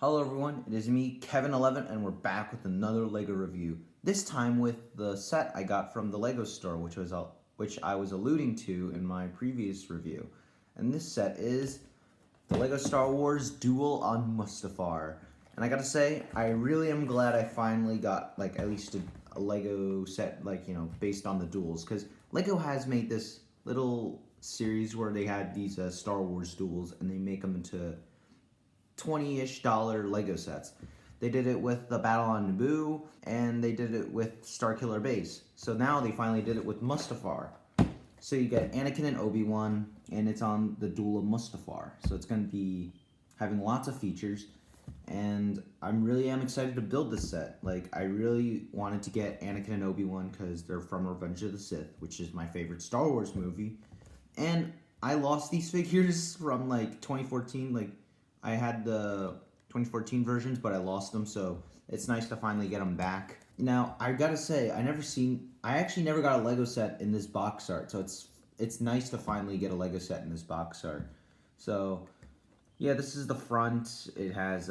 Hello everyone, it is me, Kevin11, and we're back with another LEGO review. This time with the set I got from the LEGO store, which I was alluding to in my previous review. And this set is the LEGO Star Wars Duel on Mustafar. And I gotta say, I really am glad I finally got, at least a LEGO set, based on the duels. Because LEGO has made this little series where they had these Star Wars duels, and they make them into $20-ish LEGO sets. They did it with the Battle on Naboo, and they did it with Starkiller Base. So now they finally did it with Mustafar. So you get Anakin and Obi-Wan, and it's on the Duel of Mustafar. So it's going to be having lots of features, and I really am excited to build this set. I really wanted to get Anakin and Obi-Wan because they're from Revenge of the Sith, which is my favorite Star Wars movie. And I lost these figures from 2014, I had the 2014 versions, but I lost them, so it's nice to finally get them back. Now, I gotta say, I actually never got a LEGO set in this box art, so it's nice to finally get a LEGO set in this box art. So, yeah, this is the front. It has,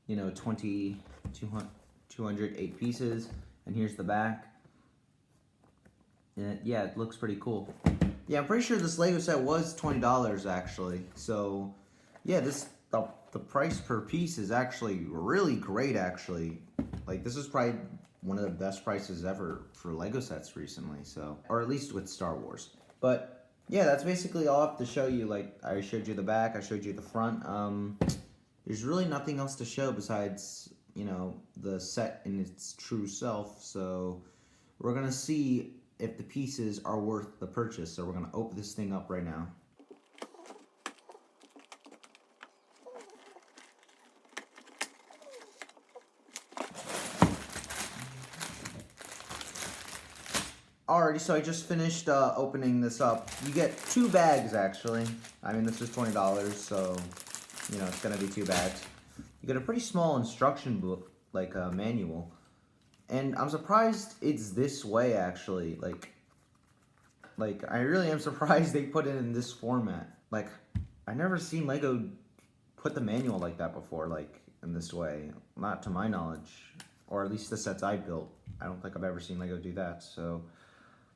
208 pieces, and here's the back. And yeah, it looks pretty cool. Yeah, I'm pretty sure this LEGO set was $20, actually, so yeah, the price per piece is actually really great, actually. This is probably one of the best prices ever for LEGO sets recently, so, or at least with Star Wars. But yeah, that's basically all I have to show you. I showed you the back, I showed you the front. There's really nothing else to show besides, the set in its true self, so we're gonna see if the pieces are worth the purchase. So we're gonna open this thing up right now. Alrighty, so I just finished opening this up. You get 2 bags, actually. I mean, this is $20, so, it's gonna be 2 bags. You get a pretty small instruction book, a manual. And I'm surprised it's this way, actually. I really am surprised they put it in this format. I never seen LEGO put the manual like that before, in this way. Not to my knowledge. Or at least the sets I built. I don't think I've ever seen LEGO do that, so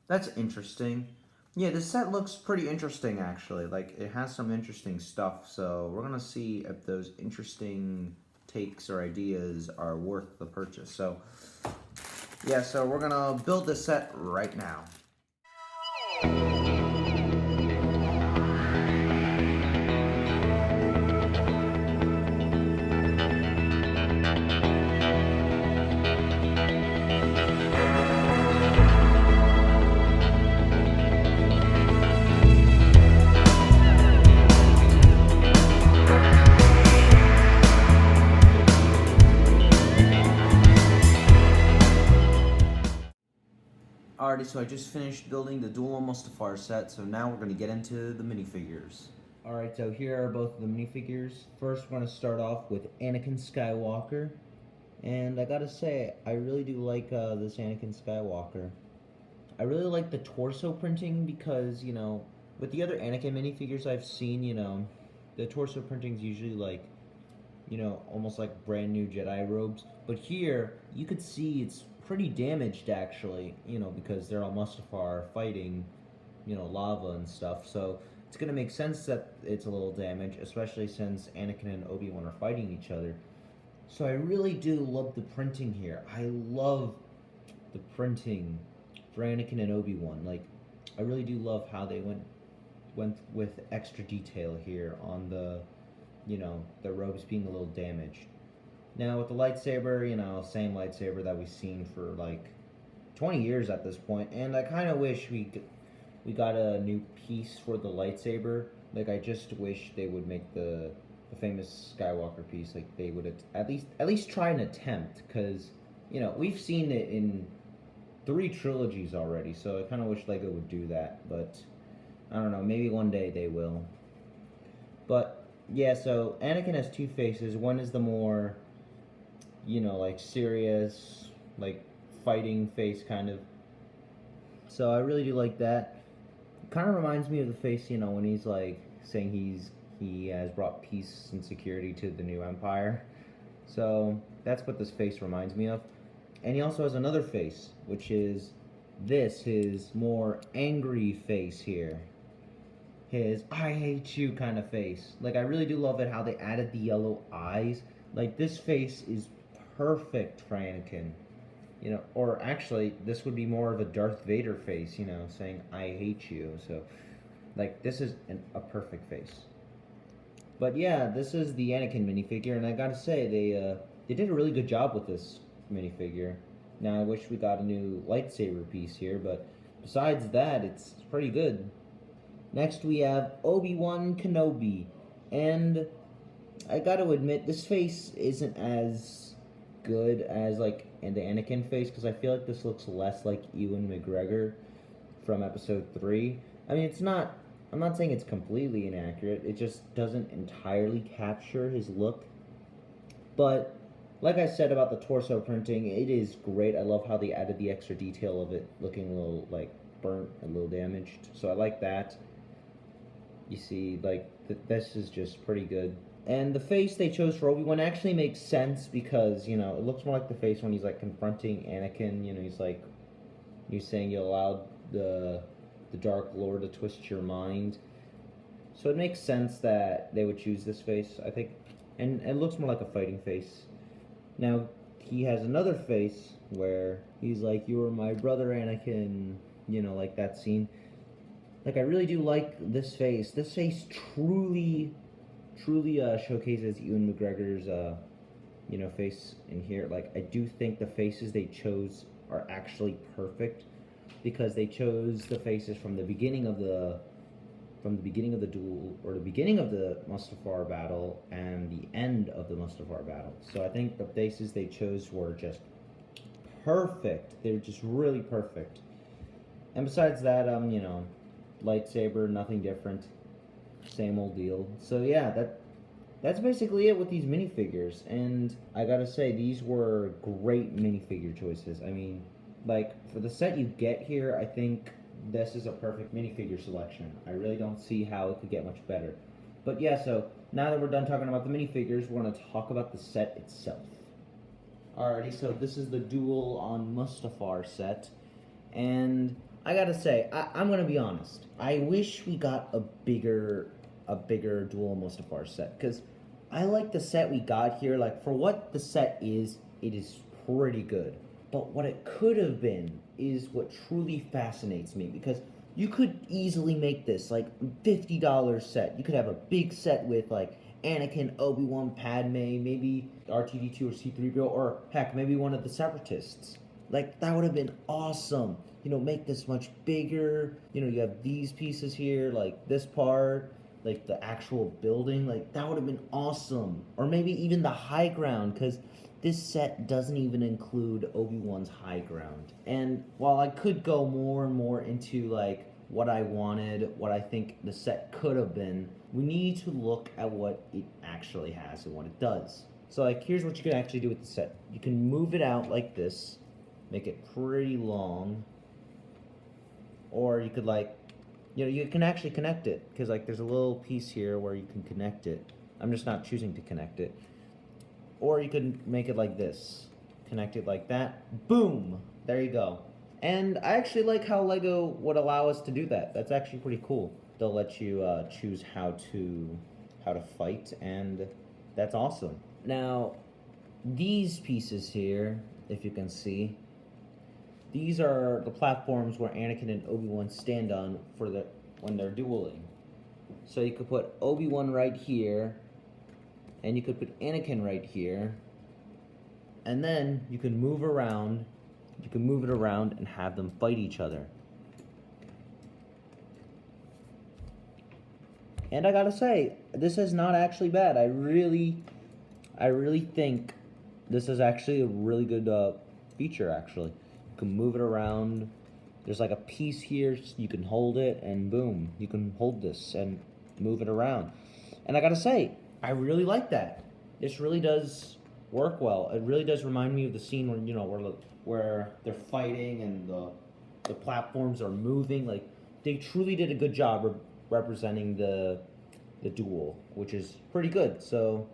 that's interesting. Yeah, this set looks pretty interesting, actually. It has some interesting stuff, so we're gonna see if those interesting takes or ideas are worth the purchase. So, yeah, so we're gonna build this set right now. Alrighty, so I just finished building the Duel on Mustafar set, so now we're going to get into the minifigures. Alright, so here are both of the minifigures. First, we're going to start off with Anakin Skywalker. And I gotta say, I really do like this Anakin Skywalker. I really like the torso printing because, with the other Anakin minifigures I've seen, the torso printing's usually almost like brand new Jedi robes. But here, you could see it's pretty damaged, actually, because they're on Mustafar fighting, lava and stuff. So it's gonna make sense that it's a little damaged, especially since Anakin and Obi-Wan are fighting each other. So I really do love the printing here. I love the printing for Anakin and Obi-Wan. I really do love how they went with extra detail here on the robes being a little damaged. Now with the lightsaber, same lightsaber that we've seen for 20 years at this point, and I kind of wish we got a new piece for the lightsaber. I just wish they would make the famous Skywalker piece. They would at least try an attempt, because we've seen it in 3 trilogies already. So I kind of wish LEGO would do that, but I don't know. Maybe one day they will. But yeah, so Anakin has 2 faces. One is the more serious, fighting face, kind of. So I really do like that. It kind of reminds me of the face, when he's saying He has brought peace and security to the new empire. So that's what this face reminds me of. And he also has another face, which is this, his more angry face here. His I hate you kind of face. Like, I really do love it how they added the yellow eyes. Like, this face is perfect for Anakin. You know, or actually, this would be more of a Darth Vader face, you know, saying I hate you. So, like, this is a perfect face. But yeah, this is the Anakin minifigure, and I gotta say, they did a really good job with this minifigure. Now, I wish we got a new lightsaber piece here, but besides that, it's pretty good. Next, we have Obi-Wan Kenobi, and I gotta admit, this face isn't as good as, like, the Anakin face, because I feel like this looks less like Ewan McGregor from Episode 3. I mean, it's not... I'm not saying it's completely inaccurate, it just doesn't entirely capture his look. But, like I said about the torso printing, it is great. I love how they added the extra detail of it looking a little, like, burnt, a little damaged. So I like that. You see, like, this is just pretty good. And the face they chose for Obi-Wan actually makes sense because, you know, it looks more like the face when he's, like, confronting Anakin. You know, he's like, he's saying you allowed the Dark Lord to twist your mind. So it makes sense that they would choose this face, I think. And it looks more like a fighting face. Now, he has another face where he's like, you were my brother, Anakin. You know, like that scene. Like, I really do like this face. This face truly showcases Ewan McGregor's, you know, face in here. Like, I do think the faces they chose are actually perfect, because they chose the faces from the beginning of the duel, or the beginning of the Mustafar battle and the end of the Mustafar battle. So I think the faces they chose were just perfect. They're just really perfect. And besides that, you know, lightsaber, nothing different, same old deal. So yeah, that's basically it with these minifigures. And I gotta say, these were great minifigure choices. I mean, like, for the set you get here, I think this is a perfect minifigure selection. I really don't see how it could get much better. But yeah, so now that we're done talking about the minifigures, we're going to talk about the set itself. Alrighty, so this is the Duel on Mustafar set. And I gotta say, I'm going to be honest. I wish we got a bigger Duel on Mustafar set, because I like the set we got here. Like, for what the set is, it is pretty good. But what it could have been is what truly fascinates me, because you could easily make this like $50 set. You could have a big set with like Anakin, Obi-Wan, Padme, maybe R2-D2 or C-3PO, or heck, maybe one of the Separatists. Like, that would have been awesome. You know, make this much bigger. You know, you have these pieces here, like this part, like the actual building. Like, that would have been awesome. Or maybe even the high ground, because this set doesn't even include Obi-Wan's high ground. And while I could go more and more into, like, what I wanted, what I think the set could have been, we need to look at what it actually has and what it does. So, like, here's what you can actually do with the set. You can move it out like this, make it pretty long, or you could, like, you know, you can actually connect it, because, like, there's a little piece here where you can connect it. I'm just not choosing to connect it. Or you could make it like this. Connect it like that. Boom! There you go. And I actually like how LEGO would allow us to do that. That's actually pretty cool. They'll let you choose how to fight, and that's awesome. Now, these pieces here, if you can see, these are the platforms where Anakin and Obi-Wan stand on when they're dueling. So you could put Obi-Wan right here, and you could put Anakin right here, and then you can move around. You can move it around and have them fight each other. And I gotta say, this is not actually bad. I really think this is actually a really good feature. Actually, you can move it around. There's like a piece here, so you can hold it, and boom, you can hold this and move it around. And I gotta say, I really like that. This really does work well. It really does remind me of the scene where, you know, where they're fighting and the platforms are moving. Like, they truly did a good job representing the the Duel, which is pretty good. So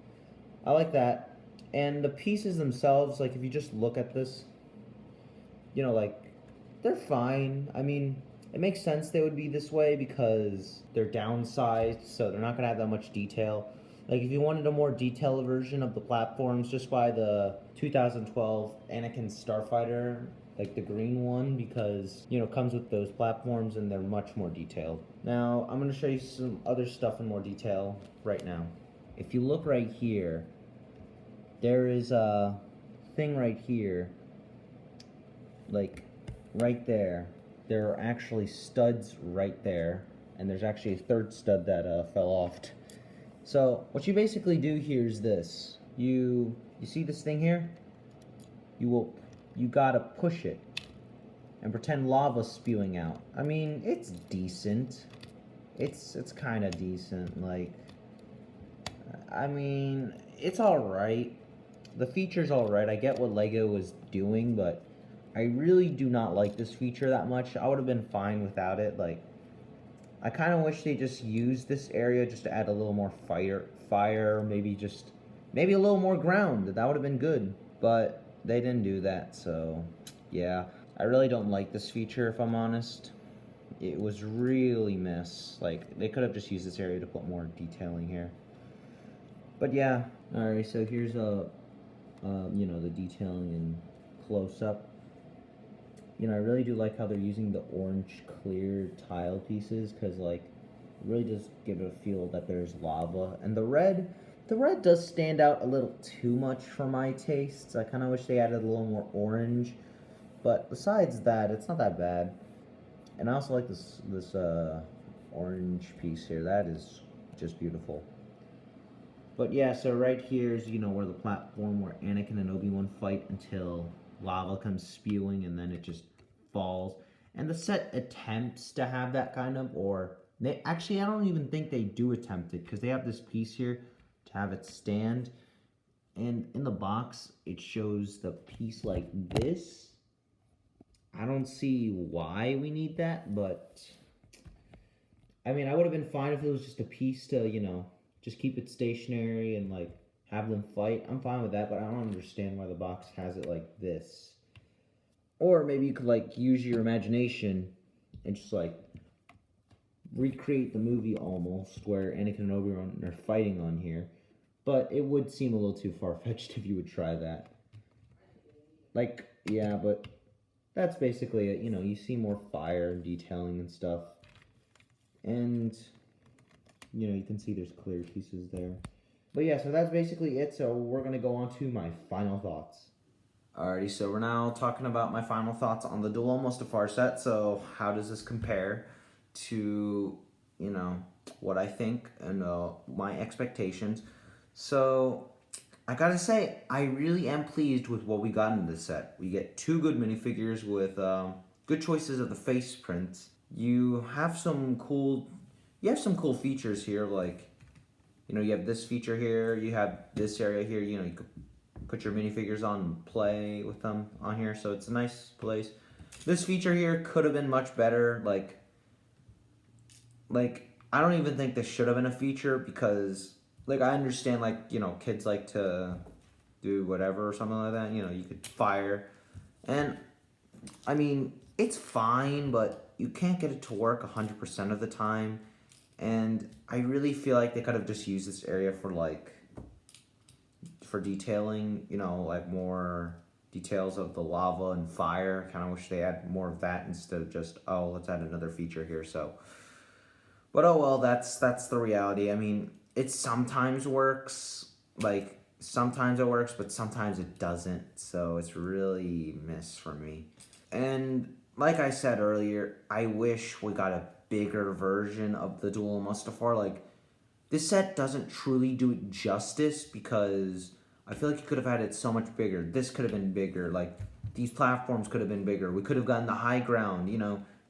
I like that. And the pieces themselves, like if you just look at this, like they're fine. I mean, it makes sense they would be this way because they're downsized, so they're not gonna have that much detail. Like if you wanted a more detailed version of the platforms, just buy the 2012 Anakin Starfighter, like the green one, because it comes with those platforms and they're much more detailed. Now I'm gonna show you some other stuff in more detail right now. If you look right here, there is a thing right here, like right there. There are actually studs right there, and there's actually a third stud that fell off. So what you basically do here is this: you see this thing here? You gotta push it and pretend lava's spewing out. I mean, it's decent. It's kind of decent. Like, I mean, it's all right. The feature's all right. I get what LEGO was doing, but I really do not like this feature that much. I would have been fine without it. Like, I kind of wish they just used this area just to add a little more fire, maybe a little more ground. That would have been good, but they didn't do that. So, yeah, I really don't like this feature, if I'm honest. It was really miss. Like, they could have just used this area to put more detailing here. But yeah, all right. So here's the detailing and close up. I really do like how they're using the orange clear tile pieces, because like it really does give it a feel that there's lava. And the red does stand out a little too much for my tastes. I kind of wish they added a little more orange, but besides that, it's not that bad. And I also like this orange piece here. That is just beautiful. But yeah, so right here is where the platform where Anakin and Obi-Wan fight until lava comes spewing and then it just falls. And the set attempts to have that kind of, or they actually, I don't even think they do attempt it, because they have this piece here to have it stand, and in the box it shows the piece like this. I don't see why we need that, but I mean, I would have been fine if it was just a piece to just keep it stationary and like have them fight. I'm fine with that, but I don't understand why the box has it like this. Or maybe you could like use your imagination and just like recreate the movie almost, where Anakin and Obi-Wan are fighting on here. But it would seem a little too far-fetched if you would try that. Like, yeah, but that's basically it. You see more fire and detailing and stuff. And you can see there's clear pieces there. But yeah, so that's basically it. So we're going to go on to my final thoughts. Alrighty, so we're now talking about my final thoughts on the Duel Mustafar set. So how does this compare to, what I think and my expectations? So I gotta say, I really am pleased with what we got in this set. We get 2 good minifigures with good choices of the face prints. You have some cool features here, like, you have this feature here, you have this area here, you could put your minifigures on and play with them on here, so it's a nice place. This feature here could have been much better, like, I don't even think this should have been a feature, because, like, I understand, like, kids like to do whatever or something like that, you could fire, and, I mean, it's fine, but you can't get it to work 100% of the time. And I really feel like they could have just used this area for detailing, like more details of the lava and fire. I kind of wish they had more of that instead of just, oh, let's add another feature here. So, but oh well, that's the reality. I mean, it sometimes works. Like, sometimes it works, but sometimes it doesn't. So it's really miss for me. And like I said earlier, I wish we got a bigger version of the Duel Mustafar. Like, this set doesn't truly do it justice, because I feel like you could have had it so much bigger. This could have been bigger. Like, these platforms could have been bigger. We could have gotten the high ground,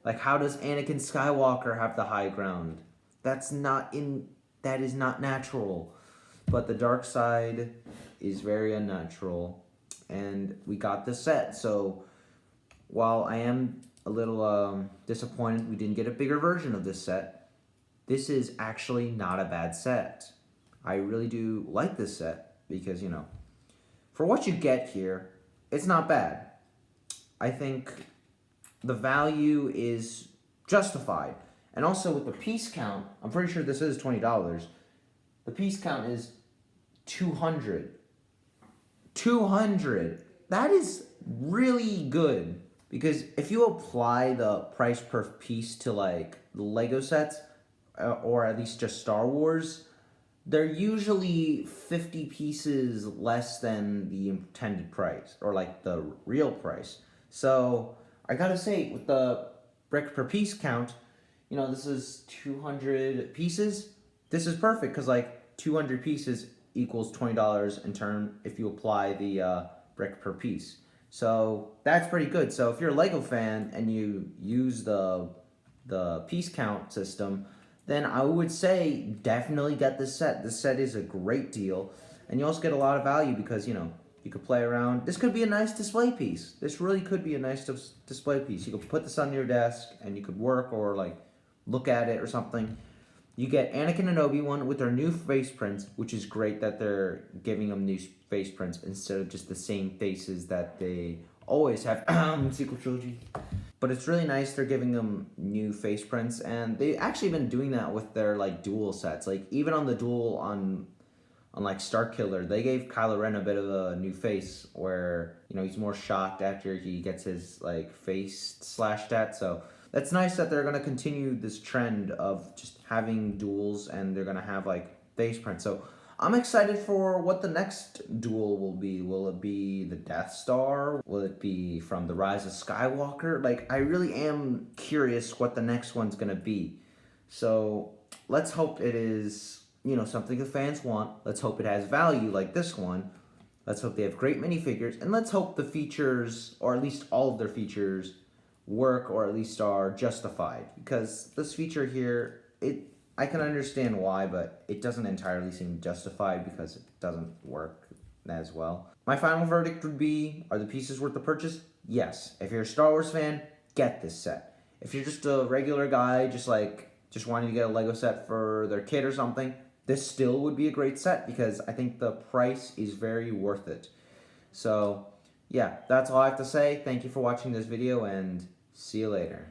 Like, how does Anakin Skywalker have the high ground? That is not natural. But the dark side is very unnatural. And we got this set. So, while I am a little disappointed we didn't get a bigger version of this set, this is actually not a bad set. I really do like this set because, you know, for what you get here, it's not bad. I think the value is justified. And also with the piece count, I'm pretty sure this is $20. The piece count is 200. 200. That is really good. Because if you apply the price per piece to like the Lego sets, or at least just Star Wars, they're usually 50 pieces less than the intended price, or like the real price. So I gotta say, with the brick per piece count, you know, this is 200 pieces. This is perfect because like 200 pieces equals $20 in turn if you apply the brick per piece. So that's pretty good. So if you're a Lego fan and you use the piece count system, then I would say definitely get this set. This set is a great deal, and you also get a lot of value because, you know, you could play around. This could be a nice display piece. This really could be a nice display piece. You could put this on your desk and you could work or like look at it or something. You get Anakin and Obi-Wan with their new face prints, which is great that they're giving them new face prints instead of just the same faces that they always have in sequel trilogy. But it's really nice they're giving them new face prints, and they've actually been doing that with their like duel sets. Like even on the duel on like Starkiller, they gave Kylo Ren a bit of a new face where, you know, he's more shocked after he gets his like face slashed at. So that's nice that they're gonna continue this trend of just having duels and they're gonna have like face prints. So I'm excited for what the next duel will be. Will it be the Death Star? Will it be from the Rise of Skywalker? Like, I really am curious what the next one's gonna be. So let's hope it is, you know, something the fans want. Let's hope it has value like this one. Let's hope they have great minifigures, and let's hope the features, or at least all of their features, work or at least are justified. Because this feature here, I can understand why, but it doesn't entirely seem justified because it doesn't work as well. My final verdict would be, are the pieces worth the purchase? Yes. If you're a Star Wars fan, get this set. If you're just a regular guy, just wanting to get a Lego set for their kid or something, this still would be a great set because I think the price is very worth it. So, yeah, that's all I have to say. Thank you for watching this video, and see you later.